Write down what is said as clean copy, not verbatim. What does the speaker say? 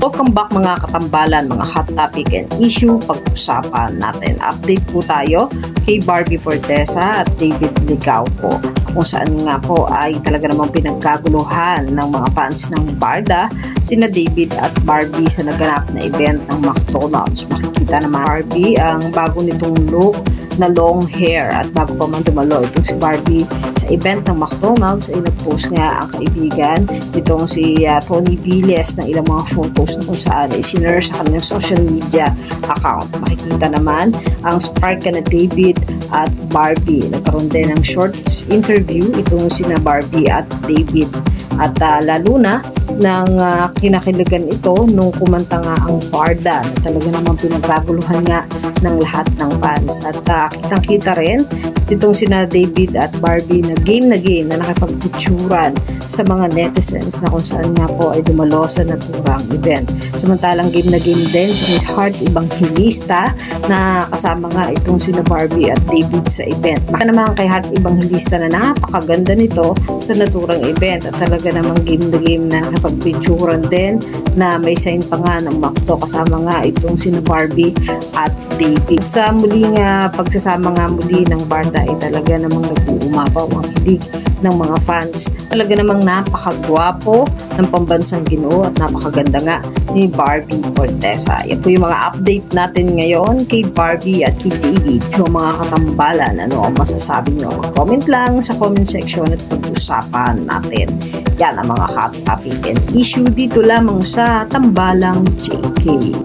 Welcome back mga katambalan, mga hot topic and issue pag-usapan natin. Update po tayo kay Barbie Fortesa at David Licauco, kung saan nga po ay talaga namang pinagkaguluhan ng mga fans ng Barda sina David at Barbie sa naganap na event ng McDonald's. Makikita naman Barbie ang bago nitong look na long hair, at bago pa man dumalo itong si Barbie sa event ng McDonald's ay nag-post nga ang kaibigan nitong si Tony Villes ng ilang mga photos na kung saan ay sinare sa kanyang social media account. Makikita naman ang spark na David at Barbie. Nagkaroon din ng short interview itong sina Barbie at David, at lalo na ng kinakiligan ito nung kumanta nga ang Barda na talaga namang pinagkaguluhan nga ng lahat ng fans. At kitang-kita rin itong sina David at Barbie na game na nakipagpicturan sa mga netizens na kung saan nga po ay dumalo sa naturang event. Samantalang game din si Miss Heart Evangelista na kasama nga itong sina Barbie at David sa event. Maka naman kay Heart Evangelista na napakaganda nito sa naturang event, at talaga namang game na nakipagpicturan din na may sign pa nga ng McDo kasama nga itong sina Barbie at David. Sa muling pagsasama nga muli ng Barda ay talaga namang nag-uumapaw ang hilig ng mga fans. Talaga namang napakagwapo ng pambansang Ginoo at napakaganda nga ni Barbie Fortesa. Yan po yung mga update natin ngayon kay Barbie at kay David. Yung mga katambalan, ano ang masasabi nyo? Mag-comment lang sa comment section at pag-usapan natin. Yan ang mga hot topic and issue dito lamang sa Tambalang JK.